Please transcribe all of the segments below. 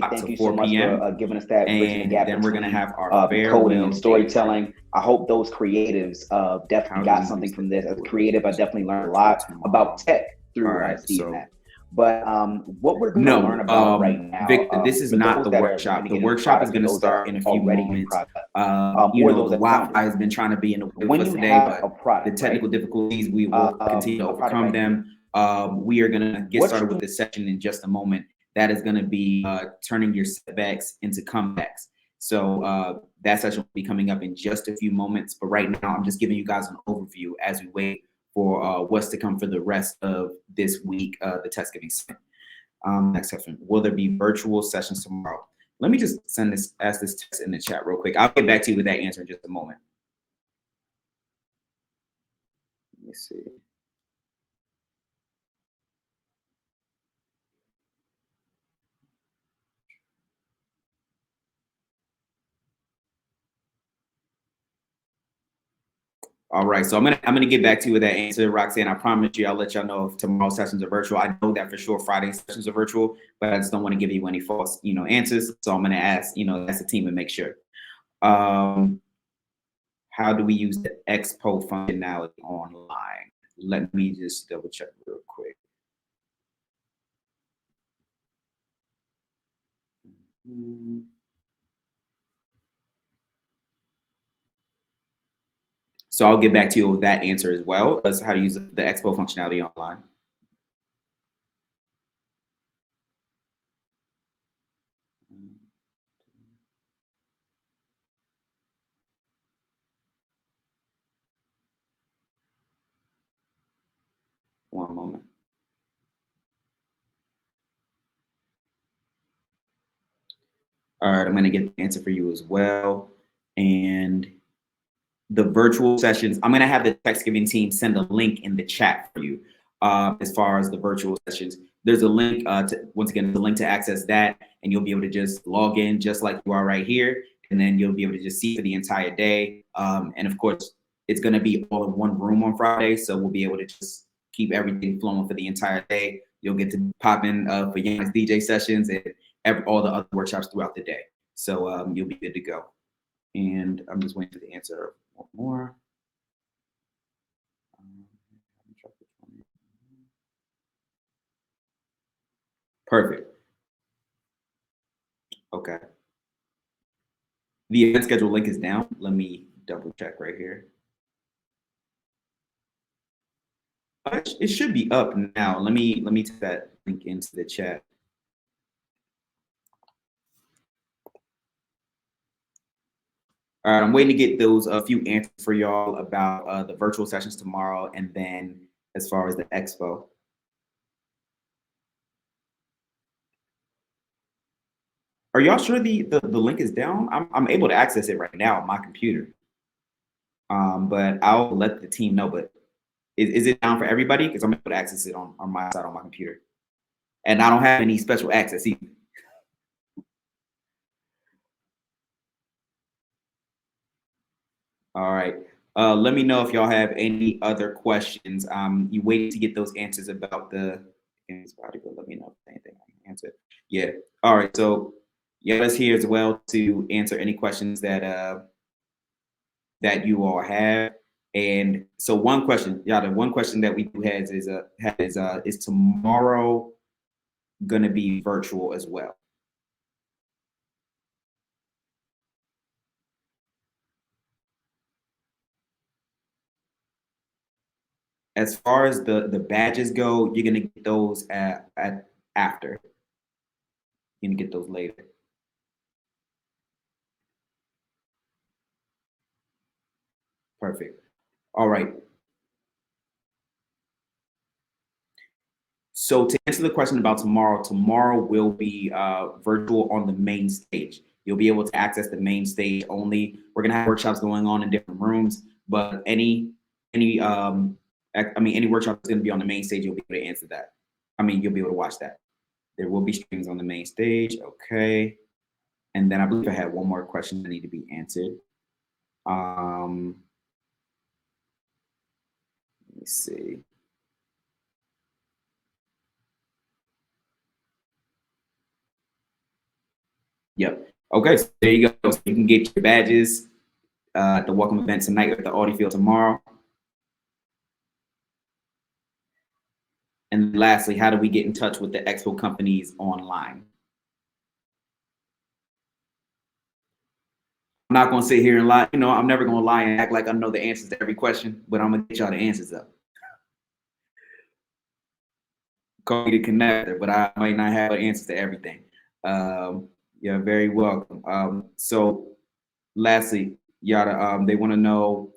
Thank to you so 4 much p.m. for giving us that bridging the And gap then we're going to between have our coding and farewell day. storytelling. I hope those creatives definitely How do got we something use the from this. As a Google creative, I Meet definitely learned a virtual lot about tomorrow? tech All through right. seeing So that. But what we're going to learn no, about right now, Victor, this is for not those the that are looking workshop. to The get into workshop is product, for going to those that start are in a few already in moments. product, or The those that Wi-Fi founders, has been trying to be in the way with when us you today, have a but the product, right? technical difficulties, we will continue to A product overcome right here. them. We are going to get What started with you this session in just a moment. That is going to be turning your setbacks into comebacks. So that session will be coming up in just a few moments. But right now, I'm just giving you guys an overview as we wait for what's to come for the rest of this week, the Techsgiving segment. Next question. Will there be virtual sessions tomorrow? Let me just ask this text in the chat real quick. I'll get back to you with that answer in just a moment. Let me see. All right, so I'm gonna get back to you with that answer, Roxanne. I promise you, I'll let y'all know if tomorrow's sessions are virtual. I know that for sure Friday's sessions are virtual, but I just don't want to give you any false, answers. So I'm gonna ask, that's the team and make sure. Um, how do we use the expo functionality online? Let me just double check real quick. So I'll get back to you with that answer as well as how to use the expo functionality online. One moment. All right, I'm going to get the answer for you as well. And the virtual sessions, I'm going to have the Techsgiving team send a link in the chat for you as far as the virtual sessions. There's a link, once again, the link to access that, and you'll be able to just log in just like you are right here. And then you'll be able to just see for the entire day. And of course, it's going to be all in one room on Friday. So we'll be able to just keep everything flowing for the entire day. You'll get to pop in for Yannick's DJ sessions and all the other workshops throughout the day. So you'll be good to go. And I'm just waiting for the answer. One more. Perfect. Okay. The event schedule link is down. Let me double check right here. It should be up now. Let me take that link into the chat. All right, I'm waiting to get those a few answers for y'all about the virtual sessions tomorrow, and then as far as the expo. Are y'all sure the link is down? I'm able to access it right now on my computer. But I'll let the team know. But is it down for everybody? Because I'm able to access it on my side on my computer. And I don't have any special access either. All right. Let me know if y'all have any other questions. You waiting to get those answers about the but let me know if anything I can answer. Yeah. All right. So yeah, let's here as well to answer any questions that you all have. And so one question, yeah, the one question that we do has is tomorrow gonna be virtual as well? As far as the badges go, you're gonna get those at after. You're gonna get those later. Perfect. All right. So to answer the question about tomorrow, tomorrow will be virtual on the main stage. You'll be able to access the main stage only. We're gonna have workshops going on in different rooms, but any workshop that's gonna be on the main stage, you'll be able to answer that. You'll be able to watch that. There will be streams on the main stage. Okay. And then I believe I had one more question that need to be answered. Let me see. Yep. Okay, so there you go. So you can get your badges at the welcome event tonight or at the Audi Field tomorrow. And lastly, how do we get in touch with the expo companies online? I'm not going to sit here and lie. You know, I'm never going to lie and act like I know the answers to every question, but I'm going to get y'all the answers up. Call me the connector, but I might not have an answer to everything. You're very welcome. So lastly, Yada, they want to know,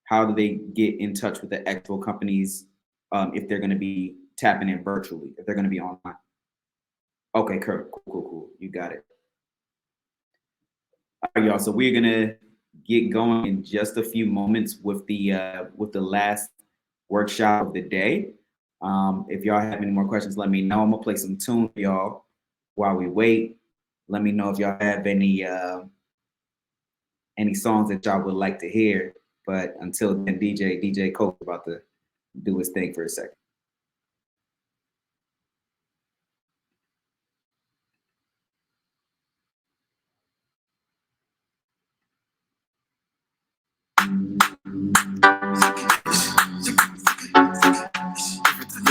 how do they get in touch with the expo companies if they're going to be tapping in virtually, if they're going to be online? Okay, cool. You got it. All right, y'all. So we're gonna get going in just a few moments with the last workshop of the day. If y'all have any more questions, let me know. I'm gonna play some tune for y'all while we wait. Let me know if y'all have any songs that y'all would like to hear. But until then, DJ Coke about to do his thing for a second.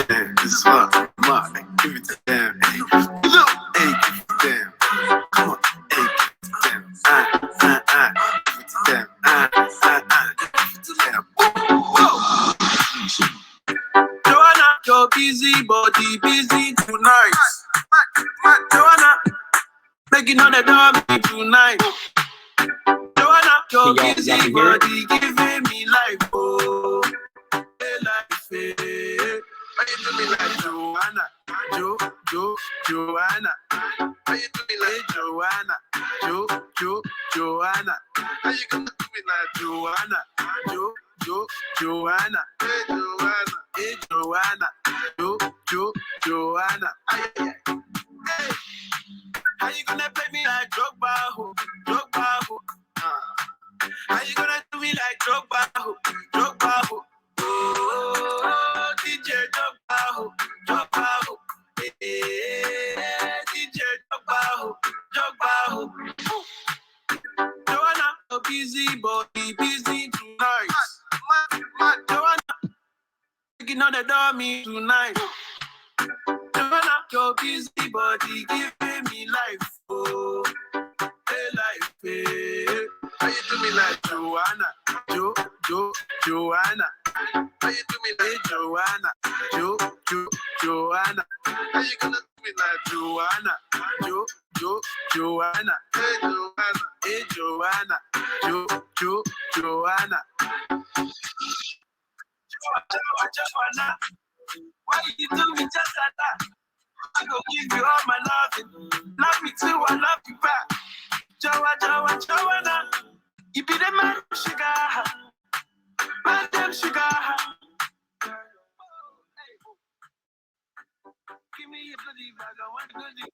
Damn, this is what Mark. Give it to them. Hey, look, hey, give it to them. Come on, hey, give it to them. Give it to them. Give it to them. Whoa. Joanna, you're busy, body busy tonight. Joanna, making on the dummy tonight. Joanna, you're busy, body giving me life. Oh, life, eh. Why you do me like Joanna? Joanna. Why you do me like Joanna? Joanna. How you gonna do me like Joanna? Joanna. Hey Joanna. Hey Joanna. Joanna. Hey. How you gonna play me like Drogba? How you gonna do me like Drogba? Oh, DJ Drogba. DJ Drogba. Joanna, you're busy, body busy tonight. Joanna, taking on the dummy tonight. Joanna, you're busy, body giving me life. Oh, hey life, hey. How you do me like Joanna? Joanna. How you do me like Joanna? Joanna. How you gonna do me like Joanna? Joanna. Hey Joanna. Hey Joanna. Joanna. Joanna. Why you do me just like that? I go give you all my loving. Love me too, I love you back. Joanna. You be the man, sugar. Man, them sugar. Give me a bloody bag, I want bloody.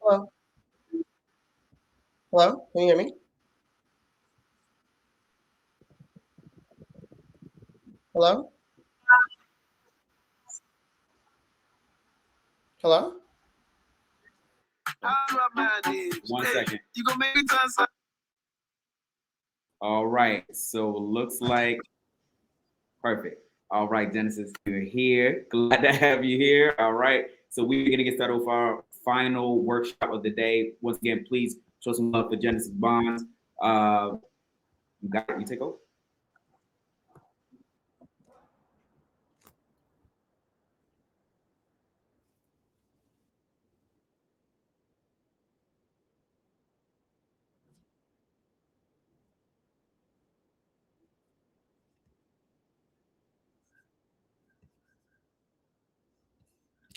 Hello? Hello? Can you hear me? Hello? Hello? How do I manage? 1 second. You gonna make me dance? All right. So looks like perfect. All right, Genesis, you're here. Glad to have you here. All right. So we're going to get started with our final workshop of the day. Once again, please show some love for Genesis Bonds. You got it. You take over.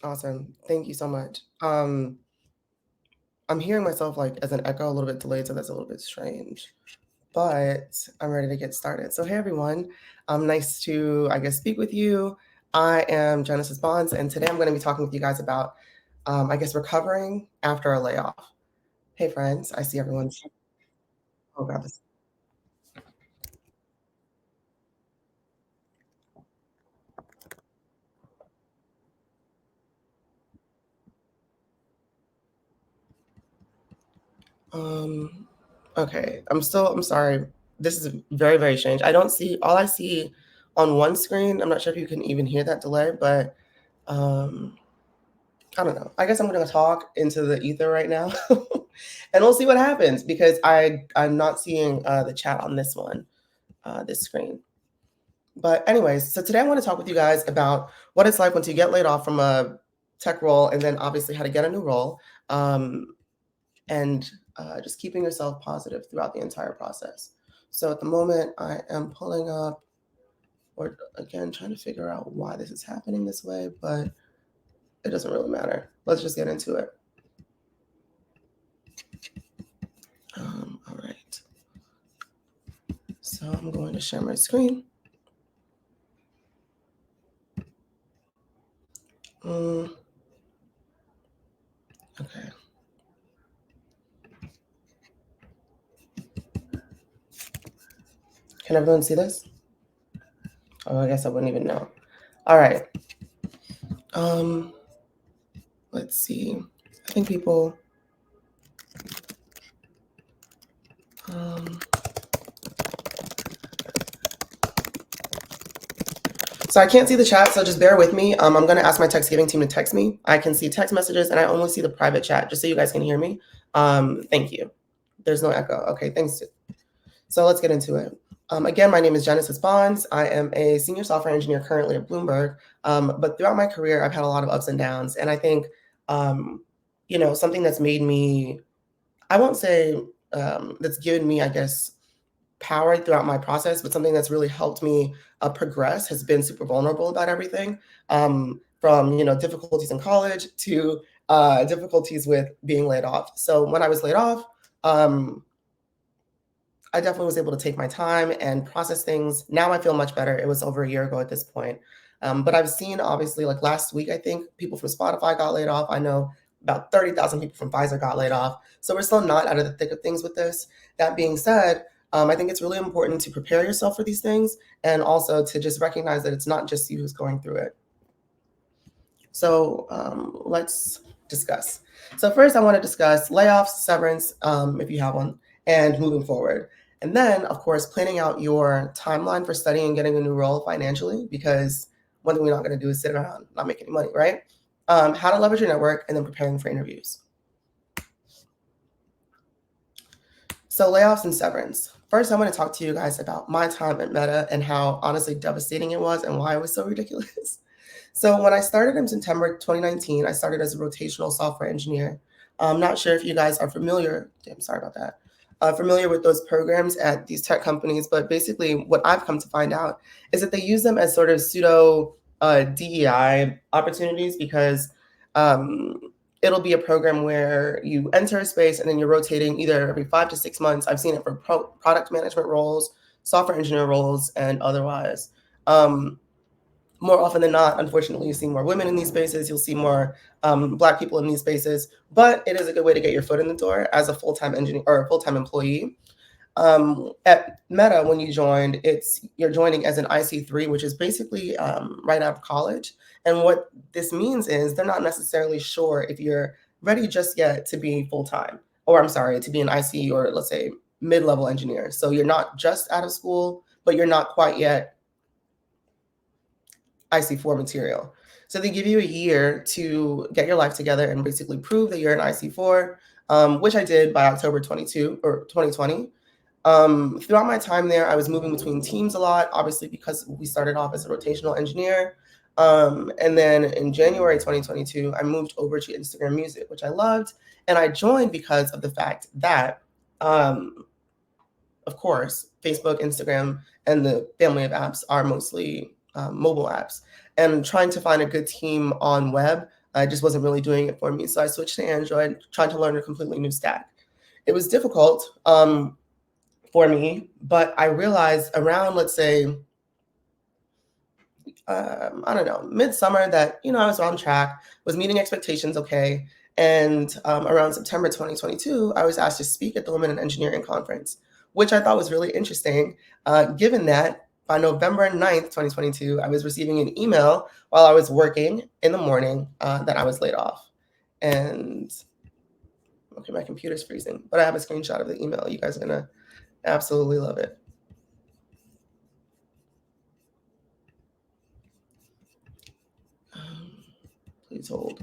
Awesome. Thank you so much. I'm hearing myself like as an echo, a little bit delayed, so that's a little bit strange. But I'm ready to get started. So hey everyone, nice to I guess speak with you. I am Genesis Bonds, and today I'm going to be talking with you guys about I guess recovering after a layoff. Hey friends, I see everyone's. Oh god, this. Okay, I'm sorry. This is very, very strange. I don't see all I see on one screen. I'm not sure if you can even hear that delay, but um, I don't know. I guess I'm gonna talk into the ether right now, and we'll see what happens because I'm not seeing the chat on this one, this screen. But anyways, so today I want to talk with you guys about what it's like once you get laid off from a tech role, and then obviously how to get a new role. And just keeping yourself positive throughout the entire process. So at the moment, I am pulling up, or again, trying to figure out why this is happening this way, but it doesn't really matter. Let's just get into it. All right. So I'm going to share my screen. Okay. Can everyone see this? Oh, I guess I wouldn't even know. All right. Let's see. I think people. So I can't see the chat, so just bear with me. I'm going to ask my Techsgiving team to text me. I can see text messages, and I only see the private chat, just so you guys can hear me. Thank you. There's no echo. Okay, thanks. So let's get into it. Again, my name is Genesis Bonds. I am a senior software engineer currently at Bloomberg. But throughout my career, I've had a lot of ups and downs. And I think, something that's made me, I won't say that's given me, I guess, power throughout my process, but something that's really helped me progress has been super vulnerable about everything, from difficulties in college to difficulties with being laid off. So when I was laid off, I definitely was able to take my time and process things. Now I feel much better. It was over a year ago at this point. But I've seen, obviously, like last week, I think people from Spotify got laid off. I know about 30,000 people from Pfizer got laid off. So we're still not out of the thick of things with this. That being said, I think it's really important to prepare yourself for these things and also to just recognize that it's not just you who's going through it. So let's discuss. So first I want to discuss layoffs, severance, if you have one, and moving forward. And then, of course, planning out your timeline for studying and getting a new role financially, because one thing we're not going to do is sit around, not make any money, right? How to leverage your network, and then preparing for interviews. So layoffs and severance. First, I want to talk to you guys about my time at Meta and how honestly devastating it was and why it was so ridiculous. So when I started in September 2019, I started as a rotational software engineer. I'm not sure if you guys are familiar, sorry about that, familiar with those programs at these tech companies, but basically what I've come to find out is that they use them as sort of pseudo DEI opportunities, because it'll be a program where you enter a space and then you're rotating either every 5 to 6 months. I've seen it for product management roles, software engineer roles, and otherwise. More often than not, unfortunately, you see more women in these spaces. You'll see more Black people in these spaces, but it is a good way to get your foot in the door as a full-time engineer or a full-time employee. At Meta, when you joined, you're joining as an IC3, which is basically right out of college. And what this means is they're not necessarily sure if you're ready just yet to be full-time, or I'm sorry, to be an IC or let's say mid-level engineer. So you're not just out of school, but you're not quite yet IC4 material. So they give you a year to get your life together and basically prove that you're an IC4, which I did by October 2020. Throughout my time there, I was moving between teams a lot, obviously because we started off as a rotational engineer. And then in January 2022, I moved over to Instagram Music, which I loved. And I joined because of the fact that, of course, Facebook, Instagram, and the family of apps are mostly mobile apps. And trying to find a good team on web just wasn't really doing it for me. So I switched to Android, trying to learn a completely new stack. It was difficult for me, but I realized around, let's say, I don't know, midsummer that, I was on track, was meeting expectations okay. And around September 2022, I was asked to speak at the Women in Engineering Conference, which I thought was really interesting, given that by November 9th, 2022, I was receiving an email while I was working in the morning that I was laid off. And okay, my computer's freezing, but I have a screenshot of the email. You guys are gonna absolutely love it. Please hold.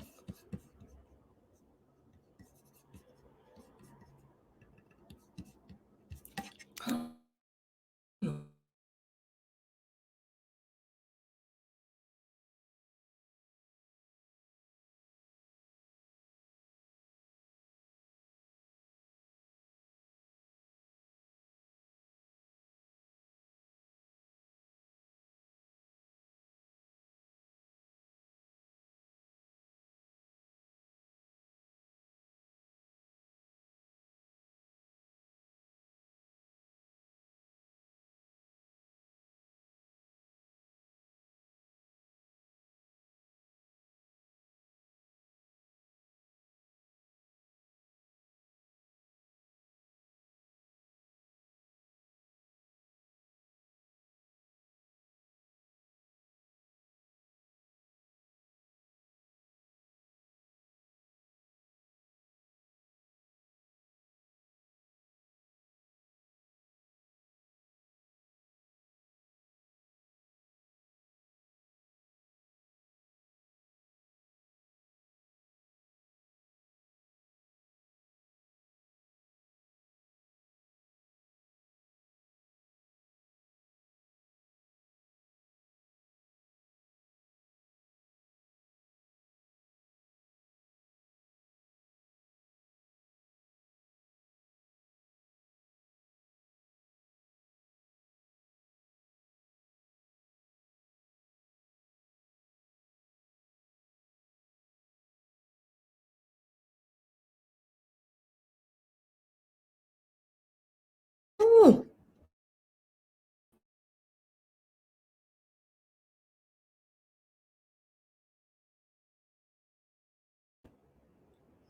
Ooh.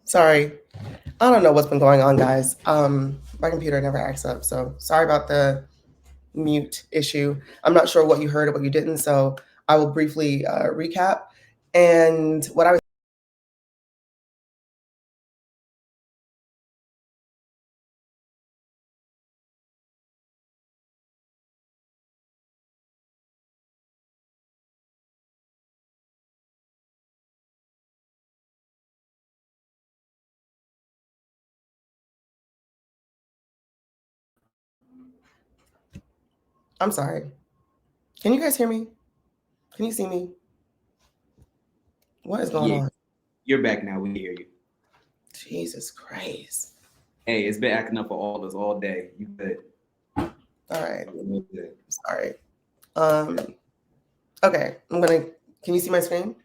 Sorry. I don't know what's been going on, guys. My computer never acts up, so sorry about the mute issue. I'm not sure what you heard or what you didn't, so I will briefly recap. And what I was I'm sorry. Can you guys hear me? Can you see me? What is going on? You're back now. We can hear you. Jesus Christ. Hey, it's been acting up for all of us all day. You good? All right. Sorry. Okay. Can you see my screen?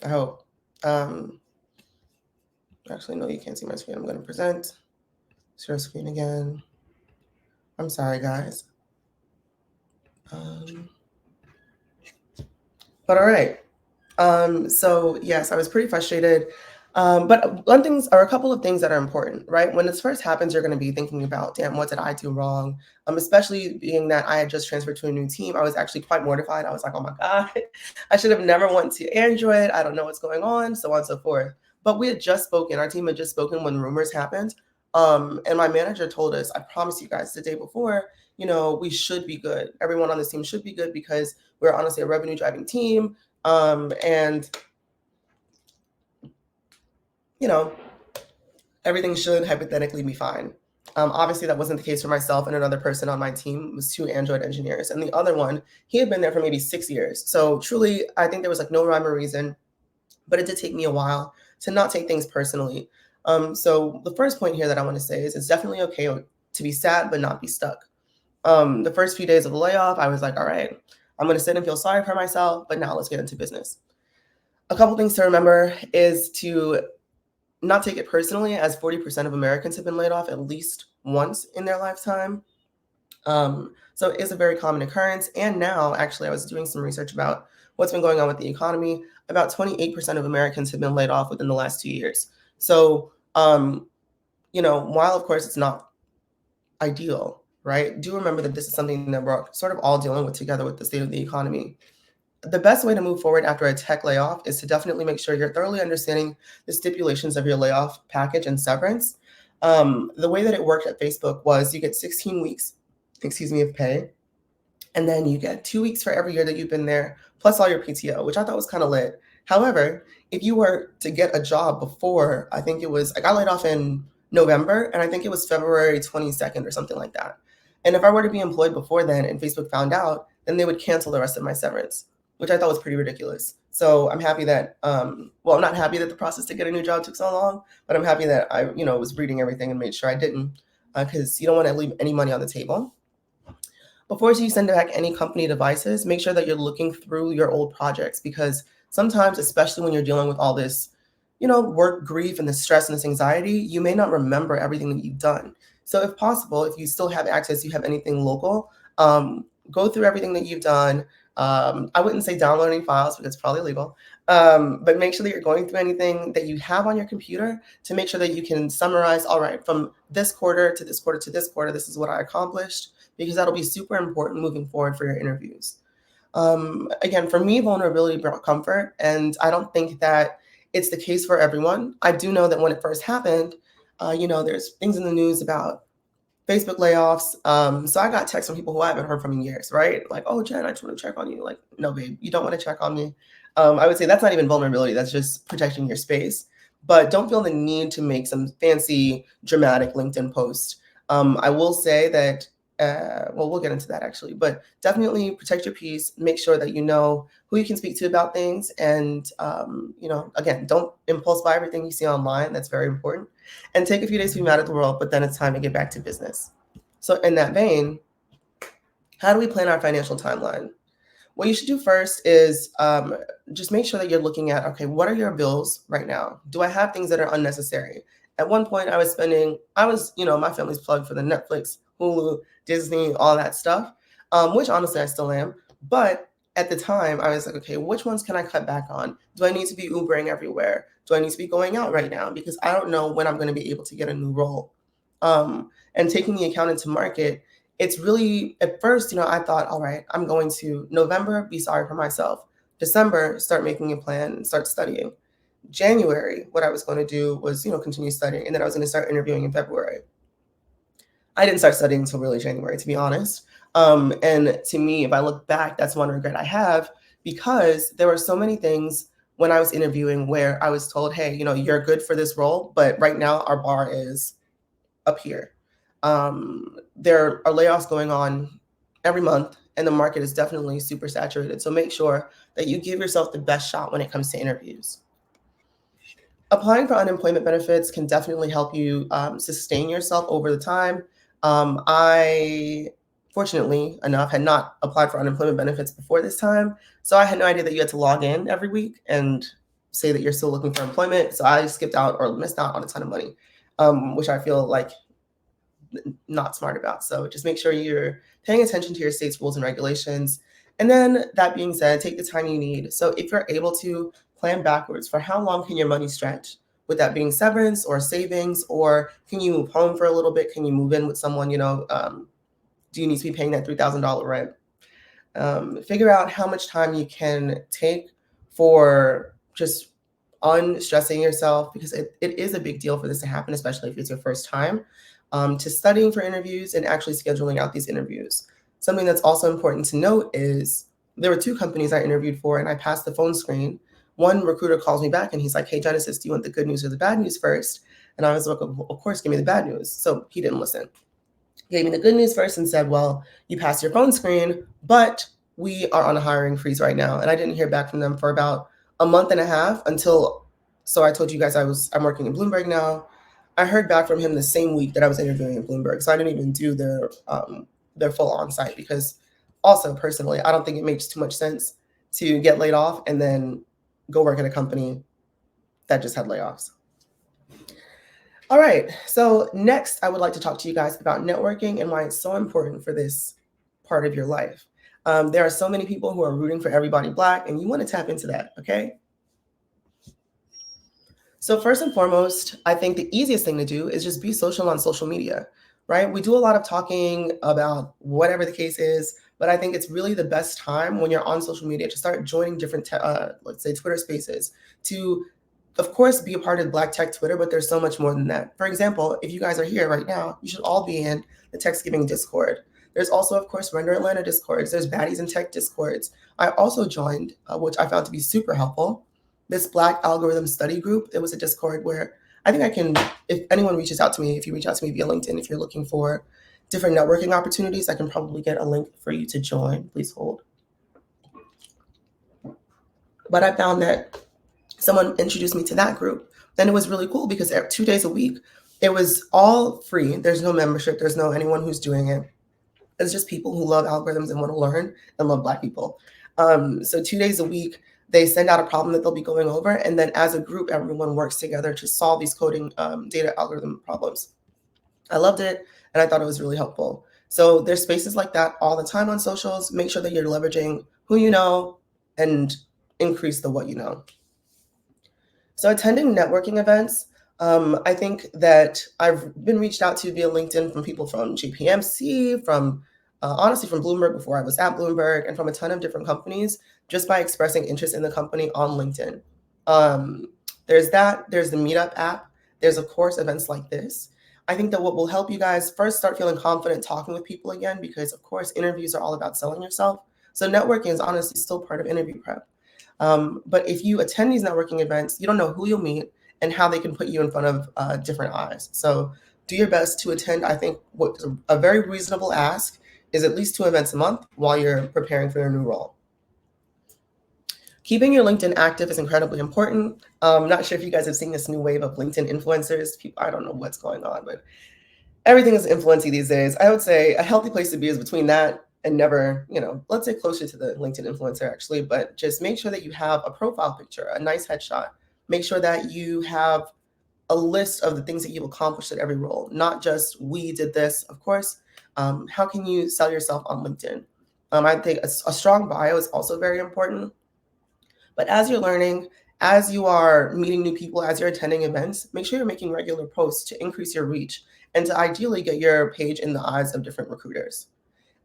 I hope. Actually, no, you can't see my screen. I'm gonna present. Share screen again. I'm sorry, guys. But all right. So yes, I was pretty frustrated. But a couple of things that are important, right? When this first happens, you're going to be thinking about, damn, what did I do wrong? Especially being that I had just transferred to a new team, I was actually quite mortified. I was like, oh my God, I should have never went to Android. I don't know what's going on, so on and so forth. But we had just spoken, our team had just spoken when rumors happened. And my manager told us, I promise you guys, the day before, we should be good. Everyone on this team should be good because we're honestly a revenue driving team. And, you know, everything should hypothetically be fine. Obviously, that wasn't the case for myself and another person on my team. It was 2 Android engineers. And the other one, he had been there for maybe 6 years. So truly, I think there was like no rhyme or reason, but it did take me a while to not take things personally. So the first point here that I want to say is it's definitely okay to be sad, but not be stuck. The first few days of the layoff, I was like, all right, I'm going to sit and feel sorry for myself, but now let's get into business. A couple things to remember is to not take it personally, as 40% of Americans have been laid off at least once in their lifetime. So it is a very common occurrence. And now, actually, I was doing some research about what's been going on with the economy. About 28% of Americans have been laid off within the last 2 years. So, while of course it's not ideal, right? Do remember that this is something that we're sort of all dealing with together with the state of the economy. The best way to move forward after a tech layoff is to definitely make sure you're thoroughly understanding the stipulations of your layoff package and severance. The way that it worked at Facebook was you get 16 weeks, of pay, and then you get 2 weeks for every year that you've been there, plus all your PTO, which I thought was kind of lit. However, if you were to get a job before, I think it was, I got laid off in November, and I think it was February 22nd or something like that. And if I were to be employed before then and Facebook found out, then they would cancel the rest of my severance, which I thought was pretty ridiculous. So I'm happy that, I'm not happy that the process to get a new job took so long, but I'm happy that I, was reading everything and made sure I didn't, because you don't want to leave any money on the table. Before you send back any company devices, make sure that you're looking through your old projects, because sometimes, especially when you're dealing with all this, work grief and the stress and this anxiety, you may not remember everything that you've done. So if possible, if you still have access, you have anything local, go through everything that you've done. I wouldn't say downloading files because it's probably illegal, but make sure that you're going through anything that you have on your computer to make sure that you can summarize, all right, from this quarter to this quarter to this quarter, this is what I accomplished, because that'll be super important moving forward for your interviews. Again, for me, vulnerability brought comfort, and I don't think that it's the case for everyone. I do know that when it first happened, there's things in the news about Facebook layoffs. So I got texts from people who I haven't heard from in years, right? Like, oh, Jen, I just want to check on you. Like, no, babe, you don't want to check on me. I would say that's not even vulnerability. That's just protecting your space. But don't feel the need to make some fancy, dramatic LinkedIn post. I will say that, we'll get into that actually, but definitely protect your peace. Make sure that you know who you can speak to about things. And, again, don't impulse buy everything you see online. That's very important. And take a few days to be mad at the world, but then it's time to get back to business. So in that vein, how do we plan our financial timeline? What you should do first is just make sure that you're looking at, okay, what are your bills right now? Do I have things that are unnecessary? At one point my family's plugged for the Netflix, Hulu, Disney, all that stuff, which honestly I still am. But at the time I was like, okay, which ones can I cut back on? Do I need to be Ubering everywhere? Do I need to be going out right now? Because I don't know when I'm going to be able to get a new role. And taking the account into market, it's really, at first, I thought, all right, I'm going to November, be sorry for myself. December, start making a plan and start studying. January, what I was going to do was, continue studying. And then I was going to start interviewing in February. I didn't start studying until really January, to be honest. And to me, if I look back, that's one regret I have, because there were so many things when I was interviewing where I was told, hey, you're good for this role, but right now our bar is up here. There are layoffs going on every month, and the market is definitely super saturated. So make sure that you give yourself the best shot when it comes to interviews. Applying for unemployment benefits can definitely help you sustain yourself over the time. I, fortunately enough, had not applied for unemployment benefits before this time. So I had no idea that you had to log in every week and say that you're still looking for employment. So I skipped out or missed out on a ton of money, which I feel like not smart about. So just make sure you're paying attention to your state's rules and regulations. And then that being said, take the time you need. So if you're able to plan backwards, for how long can your money stretch? Would that being severance or savings, or can you move home for a little bit? Can you move in with someone, do you need to be paying that $3,000 rent? Figure out how much time you can take for just unstressing yourself, because it is a big deal for this to happen, especially if it's your first time, to studying for interviews and actually scheduling out these interviews. Something that's also important to note is there were 2 companies I interviewed for, and I passed the phone screen. One recruiter calls me back and he's like, "Hey, Genesis, do you want the good news or the bad news first?" And I was like, "Of course, give me the bad news." So he didn't listen. He gave me the good news first and said, "Well, you passed your phone screen, but we are on a hiring freeze right now." And I didn't hear back from them for about a month and a half until, so I told you guys I'm working in Bloomberg now. I heard back from him the same week that I was interviewing in Bloomberg. So I didn't even do their full on-site because also personally, I don't think it makes too much sense to get laid off and then go work at a company that just had layoffs. All right, so next I would like to talk to you guys about networking and why it's so important for this part of your life. There are so many people who are rooting for everybody Black, and you want to tap into that, okay? So first and foremost, I think the easiest thing to do is just be social on social media, right? We do a lot of talking about whatever the case is, but I think it's really the best time when you're on social media to start joining different, let's say, Twitter spaces to, of course, be a part of Black Tech Twitter, but there's so much more than that. For example, if you guys are here right now, you should all be in the Techsgiving Discord. There's also, of course, Render Atlanta Discords. There's Baddies in Tech Discords. I also joined, which I found to be super helpful, this Black Algorithm Study Group. It was a Discord where I think I can, if anyone reaches out to me, if you reach out to me via LinkedIn, if you're looking for different networking opportunities, I can probably get a link for you to join. Please hold. But I found that someone introduced me to that group. Then it was really cool because 2 days a week, it was all free. There's no membership. There's no anyone who's doing it. It's just people who love algorithms and want to learn and love Black people. So 2 days a week, they send out a problem that they'll be going over. And then as a group, everyone works together to solve these coding data algorithm problems. I loved it. And I thought it was really helpful. So there's spaces like that all the time on socials. Make sure that you're leveraging who you know and increase the what you know. So attending networking events, I think that I've been reached out to via LinkedIn from people from JPMC, from honestly from Bloomberg before I was at Bloomberg, and from a ton of different companies just by expressing interest in the company on LinkedIn. There's that, there's the Meetup app, there's of course events like this. I think that what will help you guys first start feeling confident talking with people again, because of course interviews are all about selling yourself. So networking is honestly still part of interview prep. But if you attend these networking events, you don't know who you'll meet and how they can put you in front of different eyes. So do your best to attend. I think what's a very reasonable ask is at least 2 events a month while you're preparing for your new role. Keeping your LinkedIn active is incredibly important. I'm not sure if you guys have seen this new wave of LinkedIn influencers. I don't know what's going on, but everything is influency these days. I would say a healthy place to be is between that and never, let's say closer to the LinkedIn influencer actually, but just make sure that you have a profile picture, a nice headshot. Make sure that you have a list of the things that you've accomplished at every role, not just we did this, of course. How can you sell yourself on LinkedIn? I think a strong bio is also very important. But as you're learning, as you are meeting new people, as you're attending events, make sure you're making regular posts to increase your reach and to ideally get your page in the eyes of different recruiters.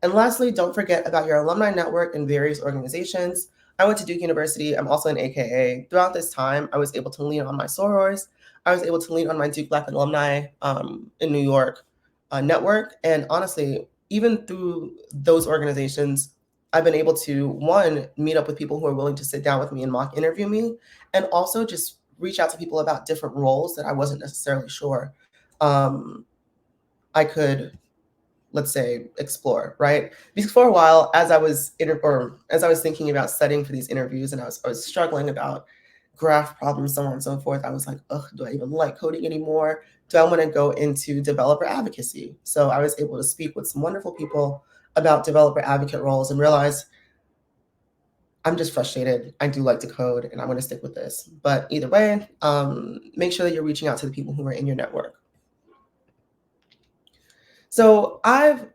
And lastly, don't forget about your alumni network in various organizations. I went to Duke University. I'm also an AKA. Throughout this time, I was able to lean on my sorors. I was able to lean on my Duke Black alumni in New York network. And honestly, even through those organizations, I've been able to, one, meet up with people who are willing to sit down with me and mock interview me, and also just reach out to people about different roles that I wasn't necessarily sure I could, let's say, explore, right? Because for a while, as I was thinking about studying for these interviews, and I was struggling about graph problems, so on and so forth, I was like, ugh, do I even like coding anymore? Do I want to go into developer advocacy? So I was able to speak with some wonderful people about developer advocate roles and realize I'm just frustrated. I do like to code and I'm going to stick with this. But either way, make sure that you're reaching out to the people who are in your network. So I've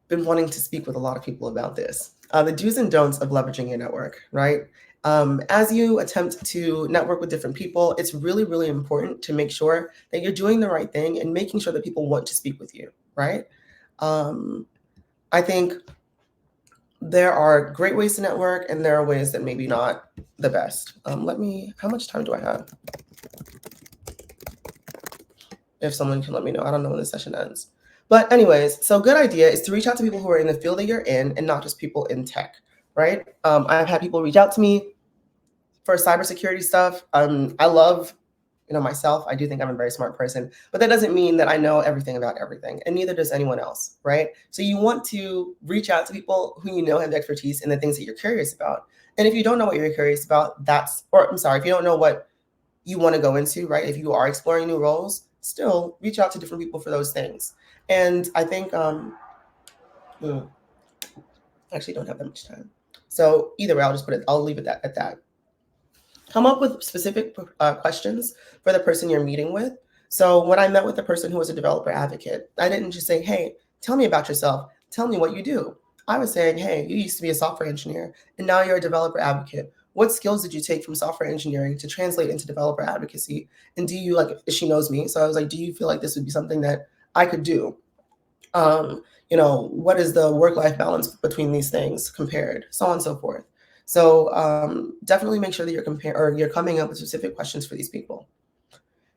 been wanting to speak with a lot of people about this. The do's and don'ts of leveraging your network, right? As you attempt to network with different people, it's really, really important to make sure that you're doing the right thing and making sure that people want to speak with you, right? I think there are great ways to network and there are ways that maybe not the best. How much time do I have? If someone can let me know, I don't know when the session ends. But anyways, so good idea is to reach out to people who are in the field that you're in and not just people in tech, right? I've had people reach out to me for cybersecurity stuff. I love, myself. I do think I'm a very smart person, but that doesn't mean that I know everything about everything, and neither does anyone else, right? So you want to reach out to people who you know have expertise in the things that you're curious about. And if you don't know what you're curious about, if you don't know what you want to go into, right? If you are exploring new roles, still reach out to different people for those things. And I think, actually don't have that much time. So either way, I'll leave it at that. Come up with specific questions for the person you're meeting with. So when I met with the person who was a developer advocate, I didn't just say, hey, tell me about yourself. Tell me what you do. I was saying, hey, you used to be a software engineer and now you're a developer advocate. What skills did you take from software engineering to translate into developer advocacy? And do you she knows me. So I was like, do you feel like this would be something that I could do? What is the work-life balance between these things compared, so on and so forth. So definitely make sure that you're coming up with specific questions for these people.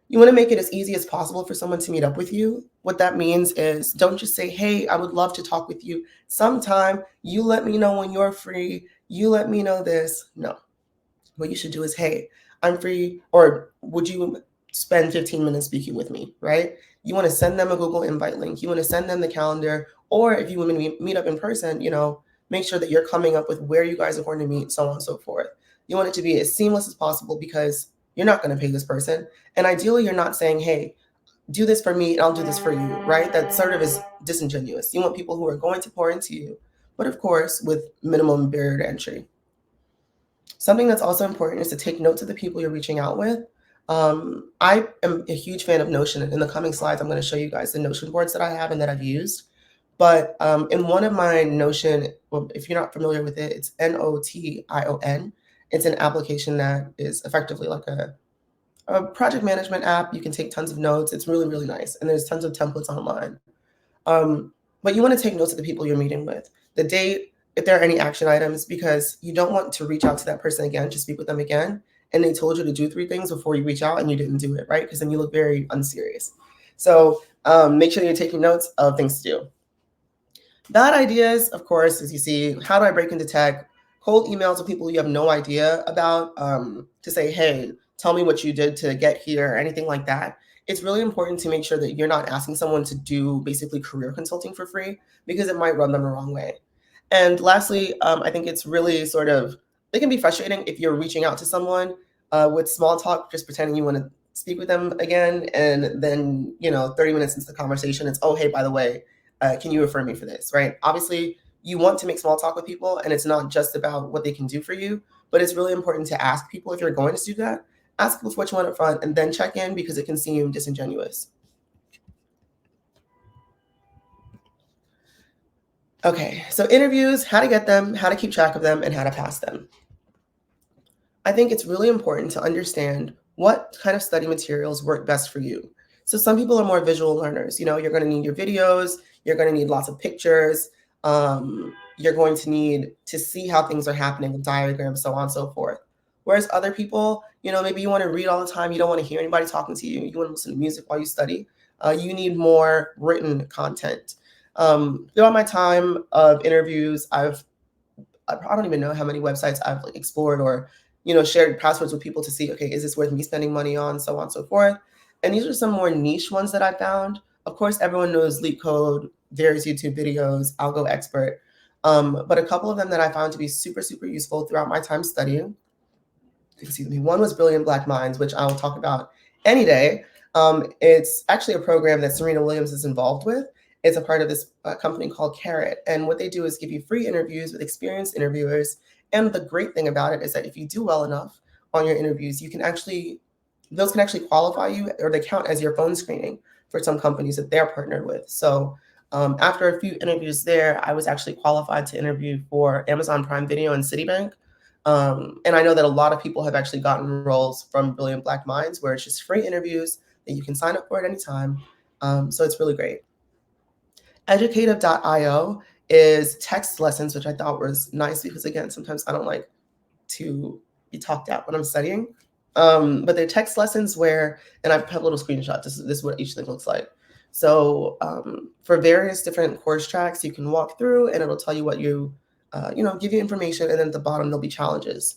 You want to make it as easy as possible for someone to meet up with you. What that means is don't just say, hey, I would love to talk with you sometime. You let me know when you're free. You let me know this. No. What you should do is, hey, I'm free, or would you spend 15 minutes speaking with me, right? You want to send them a Google invite link. You want to send them the calendar, or if you want to meet up in person, make sure that you're coming up with where you guys are going to meet, so on and so forth. You want it to be as seamless as possible because you're not going to pay this person. And ideally, you're not saying, hey, do this for me and I'll do this for you, right? That sort of is disingenuous. You want people who are going to pour into you, but of course, with minimum barrier to entry. Something that's also important is to take notes of the people you're reaching out with. I am a huge fan of Notion. In the coming slides, I'm going to show you guys the Notion boards that I have and that I've used. But in one of my Notion, well, if you're not familiar with it, it's Notion. It's an application that is effectively like a project management app. You can take tons of notes. It's really, really nice. And there's tons of templates online. But you want to take notes of the people you're meeting with, the date, if there are any action items, because you don't want to reach out to that person again, to speak with them again, and they told you to do 3 things before you reach out and you didn't do it, right? Because then you look very unserious. So make sure that you're taking notes of things to do. Bad ideas, of course, as you see, how do I break into tech? Cold emails with people you have no idea about to say, hey, tell me what you did to get here, or anything like that. It's really important to make sure that you're not asking someone to do basically career consulting for free, because it might rub them the wrong way. And lastly, I think it's really it can be frustrating if you're reaching out to someone with small talk, just pretending you want to speak with them again. And then, 30 minutes into the conversation, it's, oh, hey, by the way, can you refer me for this, right? Obviously, you want to make small talk with people, and it's not just about what they can do for you, but it's really important to ask people, if you're going to do that, ask people for what you want up front and then check in, because it can seem disingenuous. Okay, so interviews, how to get them, how to keep track of them, and how to pass them. I think it's really important to understand what kind of study materials work best for you. So some people are more visual learners. You're going to need your videos, you're going to need lots of pictures, you're going to need to see how things are happening with diagrams, so on and so forth. Whereas other people, maybe you want to read all the time, you don't want to hear anybody talking to you, you want to listen to music while you study. You need more written content. Throughout my time of interviews, I don't even know how many websites I've explored or shared passwords with people to see, okay, is this worth me spending money on, so on and so forth. And these are some more niche ones that I found. Of course, everyone knows LeetCode, various YouTube videos, Algo Expert, but a couple of them that I found to be super, super useful throughout my time studying. Excuse me. One was Brilliant Black Minds, which I will talk about any day. It's actually a program that Serena Williams is involved with. It's a part of this company called Carrot. And what they do is give you free interviews with experienced interviewers. And the great thing about it is that if you do well enough on your interviews, those can actually qualify you, or they count as your phone screening for some companies that they're partnered with. So after a few interviews there, I was actually qualified to interview for Amazon Prime Video and Citibank. And I know that a lot of people have actually gotten roles from Brilliant Black Minds, where it's just free interviews that you can sign up for at any time. So it's really great. Educative.io is text lessons, which I thought was nice because, again, sometimes I don't like to be talked at when I'm studying. But they're text lessons and I have a little screenshot. This is what each thing looks like, So for various different course tracks, you can walk through and it'll tell you what you, give you information. And then at the bottom, there'll be challenges.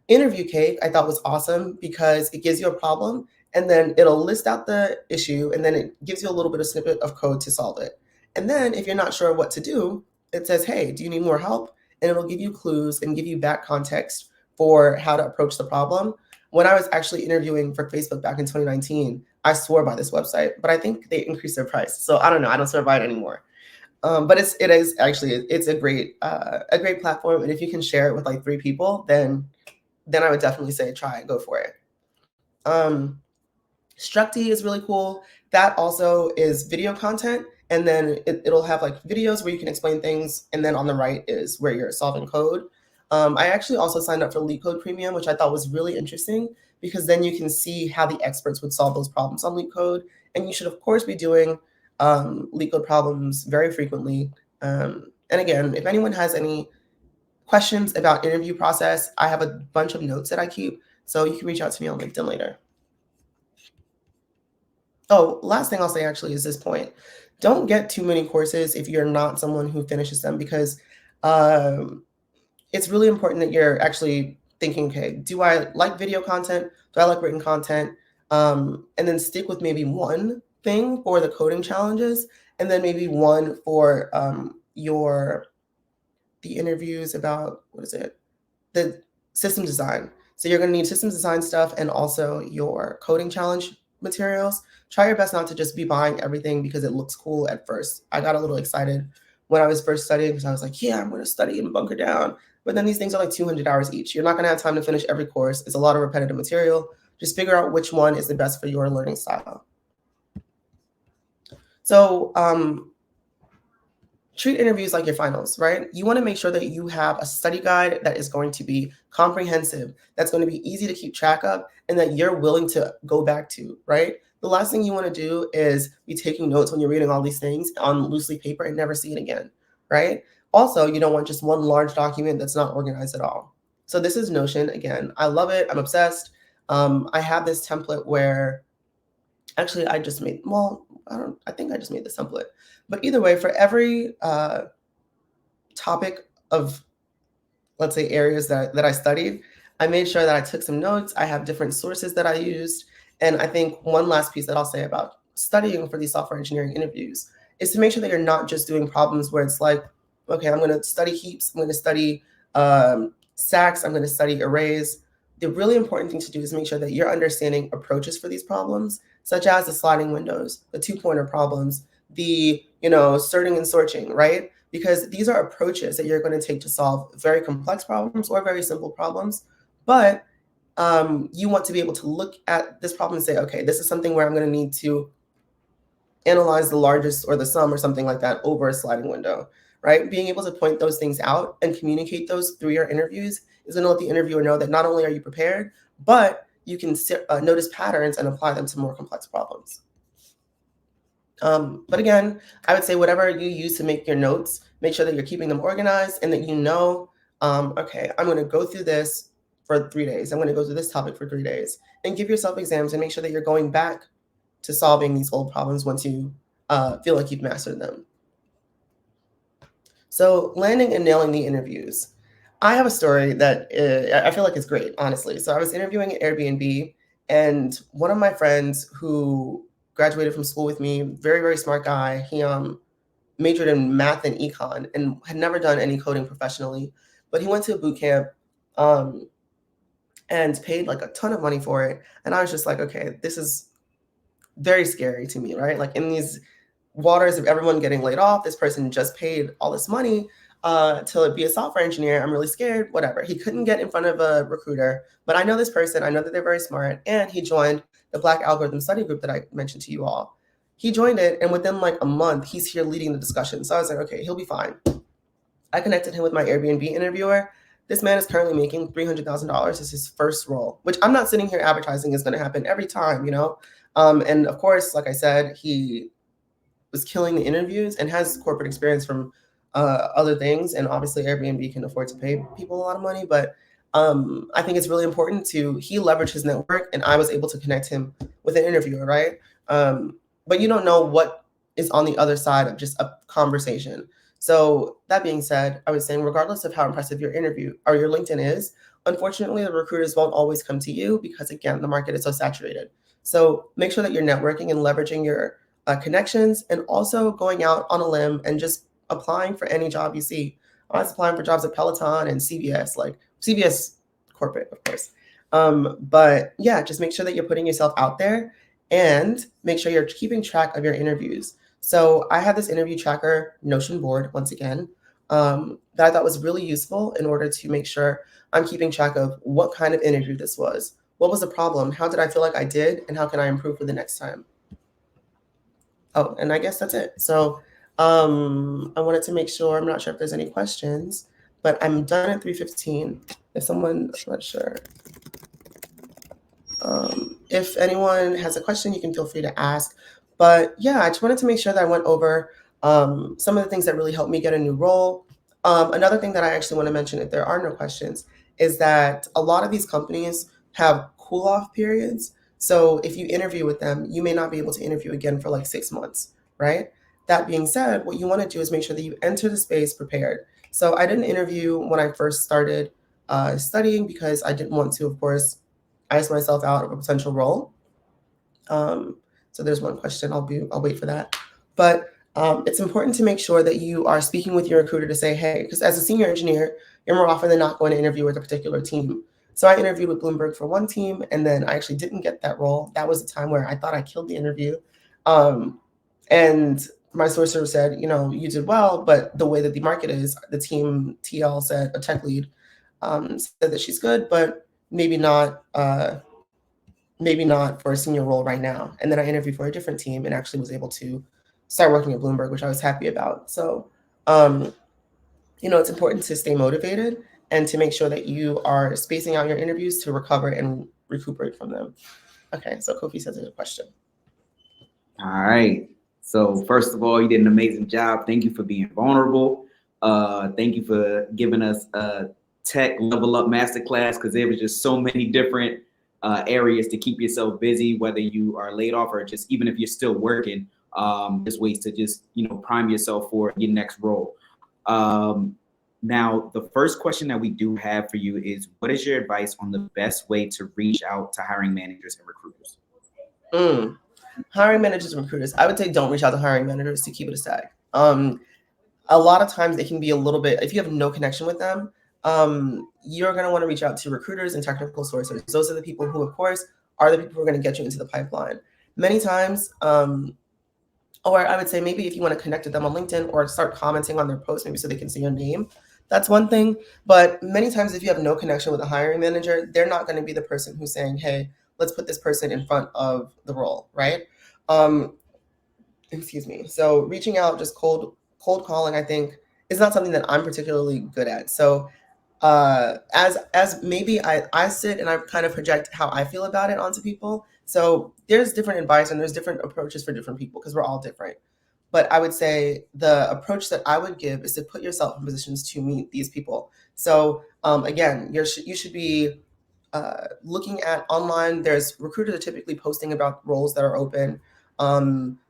Interview Cake, I thought was awesome because it gives you a problem and then it'll list out the issue and then it gives you a little bit of snippet of code to solve it. And then if you're not sure what to do, it says, hey, do you need more help? And it'll give you clues and give you back context for how to approach the problem. When I was actually interviewing for Facebook back in 2019, I swore by this website, but I think they increased their price. So I don't know. I don't swear by it anymore. But it is actually a great platform. And if you can share it with like 3 people, then I would definitely say try it, go for it. Structy is really cool. That also is video content. And then it'll have like videos where you can explain things. And then on the right is where you're solving code. I actually also signed up for LeetCode Premium, which I thought was really interesting because then you can see how the experts would solve those problems on LeetCode. And you should, of course, be doing LeetCode problems very frequently. And again, if anyone has any questions about interview process, I have a bunch of notes that I keep, so you can reach out to me on LinkedIn later. Oh, last thing I'll say actually is this point. Don't get too many courses if you're not someone who finishes them because it's really important that you're actually thinking, okay, do I like video content? Do I like written content? And then stick with maybe one thing for the coding challenges and then maybe one for the interviews about, the system design. So you're going to need system design stuff and also your coding challenge materials. Try your best not to just be buying everything because it looks cool at first. I got a little excited when I was first studying because I was like, yeah, I'm going to study and bunker down. But then these things are like 200 hours each. You're not going to have time to finish every course. It's a lot of repetitive material. Just figure out which one is the best for your learning style. So treat interviews like your finals, right? You want to make sure that you have a study guide that is going to be comprehensive, that's going to be easy to keep track of, and that you're willing to go back to, right? The last thing you want to do is be taking notes when you're reading all these things on loosely paper and never see it again, right? Also, you don't want just one large document that's not organized at all. So this is Notion. Again, I love it. I'm obsessed. I have this template where actually I just made, I think I just made this template. But either way, for every topic of, let's say, areas that I studied, I made sure that I took some notes. I have different sources that I used. And I think one last piece that I'll say about studying for these software engineering interviews is to make sure that you're not just doing problems where it's like, okay, I'm going to study heaps. I'm going to study stacks. I'm going to study arrays. The really important thing to do is make sure that you're understanding approaches for these problems, such as the sliding windows, the 2-pointer problems, the sorting and sorting, right? Because these are approaches that you're going to take to solve very complex problems or very simple problems. But you want to be able to look at this problem and say, okay, this is something where I'm going to need to analyze the largest or the sum or something like that over a sliding window, right? Being able to point those things out and communicate those through your interviews is going to let the interviewer know that not only are you prepared, but you can notice patterns and apply them to more complex problems. But again, I would say whatever you use to make your notes, make sure that you're keeping them organized and that okay, I'm going to go through this for 3 days. I'm going to go through this topic for 3 days, and give yourself exams and make sure that you're going back to solving these old problems once you feel like you've mastered them. So landing and nailing the interviews. I have a story that I feel like is great, honestly. So I was interviewing at Airbnb, and one of my friends who graduated from school with me, very, very smart guy, he majored in math and econ and had never done any coding professionally, but he went to a boot camp and paid like a ton of money for it. And I was just like, okay, this is very scary to me, right? Like in these waters of everyone getting laid off, this person just paid all this money to be a software engineer. I'm really scared, whatever. He couldn't get in front of a recruiter, but I know this person, I know that they're very smart, and he joined the Black Algorithm Study Group that I mentioned to you all. He joined it, and within like a month, he's here leading the discussion. So I was like, okay, he'll be fine. I connected him with my Airbnb interviewer. This man is currently making $300,000 as his first role, which I'm not sitting here advertising is going to happen every time, And of course, like I said, he was killing the interviews and has corporate experience from other things. And obviously Airbnb can afford to pay people a lot of money, but I think it's really important he leveraged his network, and I was able to connect him with an interviewer, right? But you don't know what is on the other side of just a conversation. So that being said, I was saying, regardless of how impressive your interview or your LinkedIn is, unfortunately, the recruiters won't always come to you because, again, the market is so saturated. So make sure that you're networking and leveraging your connections, and also going out on a limb and just applying for any job you see. I was applying for jobs at Peloton and CVS, like CVS corporate, of course. But yeah, just make sure that you're putting yourself out there, and make sure you're keeping track of your interviews. So I have this interview tracker Notion board, once again, that I thought was really useful in order to make sure I'm keeping track of what kind of interview this was. What was the problem? How did I feel like I did? And how can I improve for the next time? Oh, and I guess that's it. So I wanted to make sure, I'm not sure if there's any questions, but I'm done at 3:15. If someone, I'm not sure. If anyone has a question, you can feel free to ask. But yeah, I just wanted to make sure that I went over some of the things that really helped me get a new role. Another thing that I actually want to mention, if there are no questions, is that a lot of these companies have cool off periods. So if you interview with them, you may not be able to interview again for like 6 months, right? That being said, what you want to do is make sure that you enter the space prepared. So I didn't interview when I first started studying, because I didn't want to, of course, ice myself out of a potential role. So there's one question. I'll wait for that. But it's important to make sure that you are speaking with your recruiter to say, hey, because as a senior engineer, you're more often than not going to interview with a particular team. So I interviewed with Bloomberg for one team, and then I actually didn't get that role. That was a time where I thought I killed the interview. And my sourcer said, you did well, but the way that the market is, the team TL said, a tech lead, said that she's good, but maybe not for a senior role right now. And then I interviewed for a different team and actually was able to start working at Bloomberg, which I was happy about. So, it's important to stay motivated and to make sure that you are spacing out your interviews to recover and recuperate from them. Okay, so Kofi says there's a question. All right. So first of all, you did an amazing job. Thank you for being vulnerable. Thank you for giving us a tech level up masterclass, because there was just so many different areas to keep yourself busy, whether you are laid off or just even if you're still working. There's ways to just prime yourself for your next role. Now, the first question that we do have for you is, what is your advice on the best way to reach out to hiring managers and recruiters? Hiring managers and recruiters, I would say don't reach out to hiring managers, to keep it a stack. A lot of times they can be a little bit, if you have no connection with them, you're going to want to reach out to recruiters and technical sources. Those are the people who, of course, are the people who are going to get you into the pipeline. Many times, or I would say maybe if you want to connect with them on LinkedIn or start commenting on their posts, maybe so they can see your name, that's one thing. But many times if you have no connection with a hiring manager, they're not going to be the person who's saying, hey, let's put this person in front of the role, right? Excuse me. So reaching out, just cold calling, I think, is not something that I'm particularly good at. So as maybe I sit and I kind of project how I feel about it onto people. So there's different advice and there's different approaches for different people, because we're all different. But I would say the approach that I would give is to put yourself in positions to meet these people. So again, you should be looking at online. There's recruiters are typically posting about roles that are open.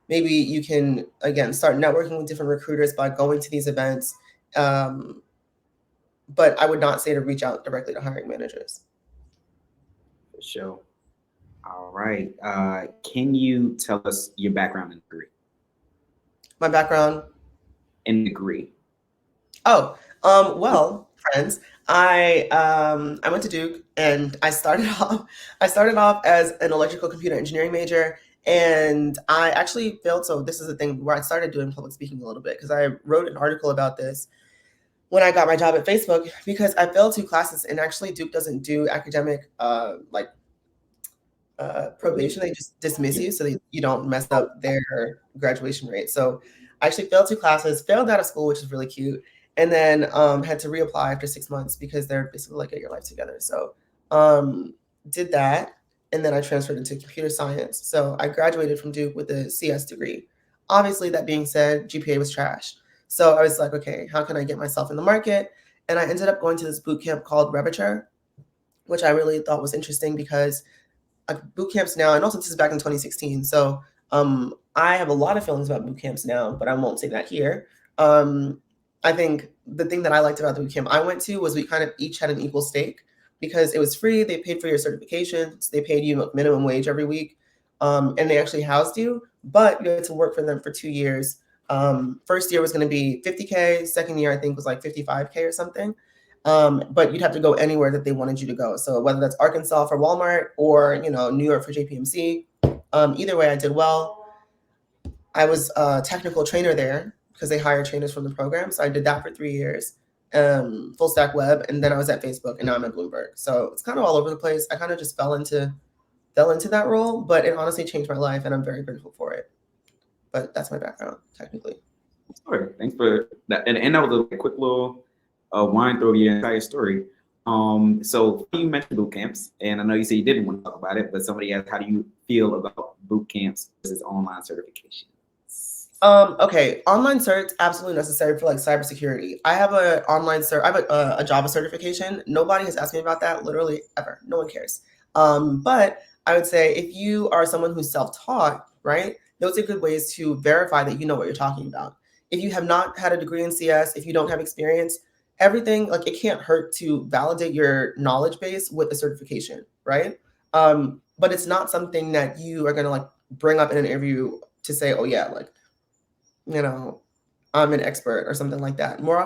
Maybe you can, again, start networking with different recruiters by going to these events. But I would not say to reach out directly to hiring managers. For sure. All right. Can you tell us your background and degree? My background and degree. Oh, well, friends, I went to Duke, and I started off as an electrical computer engineering major, and I actually failed. So this is the thing where I started doing public speaking a little bit, because I wrote an article about this when I got my job at Facebook, because I failed 2 classes, and actually Duke doesn't do academic probation. They just dismiss you so that you don't mess up their graduation rate. So I actually failed 2 classes, failed out of school, which is really cute, and then had to reapply after 6 months, because they're basically like, get your life together. So did that, and then I transferred into computer science. So I graduated from Duke with a CS degree. Obviously, that being said, GPA was trash. So I was like, okay, how can I get myself in the market? And I ended up going to this boot camp called Reviture, which I really thought was interesting, because boot camps now, and also this is back in 2016. So I have a lot of feelings about boot camps now, but I won't say that here. I think the thing that I liked about the boot camp I went to was we kind of each had an equal stake because it was free. They paid for your certifications. They paid you minimum wage every week, and they actually housed you. But you had to work for them for 2 years. First year was going to be 50K. Second year, I think, was like 55K or something. But you'd have to go anywhere that they wanted you to go. So whether that's Arkansas for Walmart or New York for JPMC, either way, I did well. I was a technical trainer there because they hire trainers from the program. So I did that for 3 years, full stack web, and then I was at Facebook, and now I'm at Bloomberg. So it's kind of all over the place. I kind of just fell into that role, but it honestly changed my life, and I'm very grateful for it. But that's my background, technically. Sorry, thanks for that. And that was a quick little wind through your entire story. So you mentioned boot camps, and I know you said you didn't want to talk about it, but somebody asked, how do you feel about boot camps versus online certification? Okay, online certs absolutely necessary for like cybersecurity. I have a online cert. I have a Java certification. Nobody has asked me about that literally ever. No one cares. But I would say if you are someone who's self-taught, right, those are good ways to verify that you know what you're talking about. If you have not had a degree in CS, if you don't have experience, everything, like, it can't hurt to validate your knowledge base with a certification, right? But it's not something that you are gonna like bring up in an interview to say, oh yeah, like, I'm an expert or something like that. More